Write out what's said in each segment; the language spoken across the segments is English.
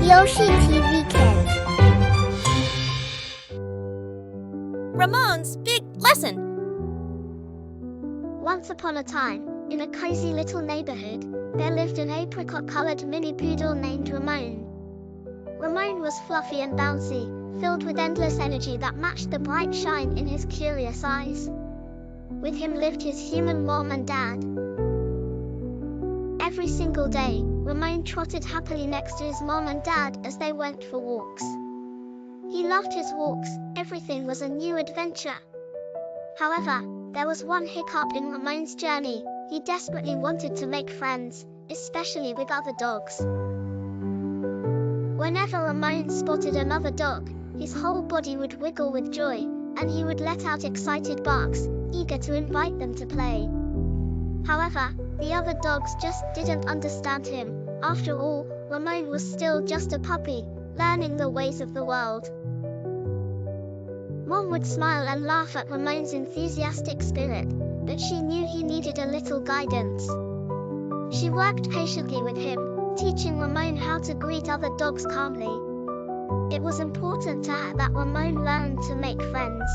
Yoshi TV Kids. Ramon's Big Lesson. Once upon a time, in a cozy little neighborhood, there lived an apricot-colored mini poodle named Ramon. Ramon was fluffy and bouncy, filled with endless energy that matched the bright shine in his curious eyes. With him lived his human mom and dad. Every single day, Ramon trotted happily next to his mom and dad as they went for walks. He loved his walks, everything was a new adventure. However, there was one hiccup in Ramon's journey. He desperately wanted to make friends, especially with other dogs. Whenever Ramon spotted another dog, his whole body would wiggle with joy, and he would let out excited barks, eager to invite them to play. However, the other dogs just didn't understand him. After all, Ramon was still just a puppy, learning the ways of the world. Mom would smile and laugh at Ramon's enthusiastic spirit, but she knew he needed a little guidance. She worked patiently with him, teaching Ramon how to greet other dogs calmly. It was important to her that Ramon learned to make friends.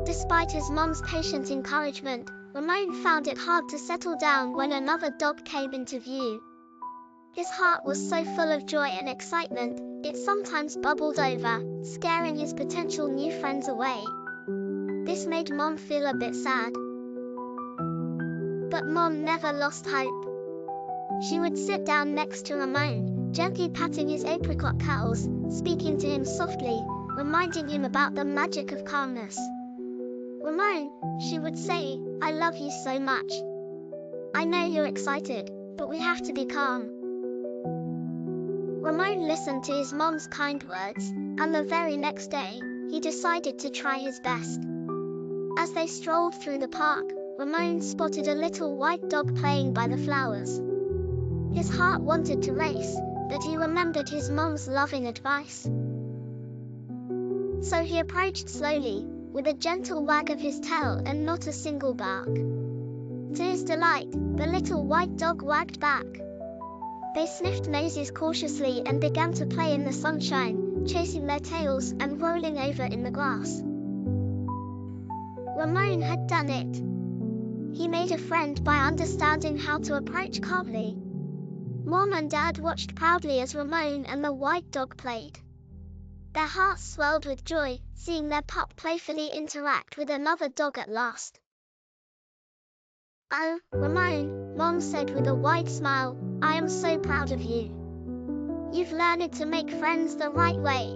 Despite his mom's patient encouragement, Ramon found it hard to settle down when another dog came into view. His heart was so full of joy and excitement, it sometimes bubbled over, scaring his potential new friends away. This made Mom feel a bit sad. But Mom never lost hope. She would sit down next to Ramon, gently patting his apricot curls, speaking to him softly, reminding him about the magic of calmness. "Ramon," she would say, "I love you so much. I know you're excited, but we have to be calm." Ramon listened to his mom's kind words, and the very next day, he decided to try his best. As they strolled through the park, Ramon spotted a little white dog playing by the flowers. His heart wanted to race, but he remembered his mom's loving advice. So he approached slowly, with a gentle wag of his tail and not a single bark. To his delight, the little white dog wagged back. They sniffed noses cautiously and began to play in the sunshine, chasing their tails and rolling over in the grass. Ramon had done it. He made a friend by understanding how to approach calmly. Mom and Dad watched proudly as Ramon and the white dog played. Their hearts swelled with joy, seeing their pup playfully interact with another dog at last. "Oh, Ramon," Mom said with a wide smile, "I am so proud of you. You've learned to make friends the right way."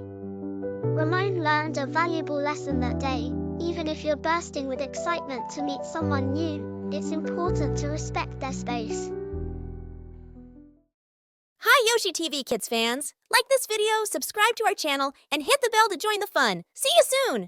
Ramon learned a valuable lesson that day. Even if you're bursting with excitement to meet someone new, it's important to respect their space. Hi, Yoshi TV Kids fans. Like this video, subscribe to our channel, and hit the bell to join the fun. See you soon!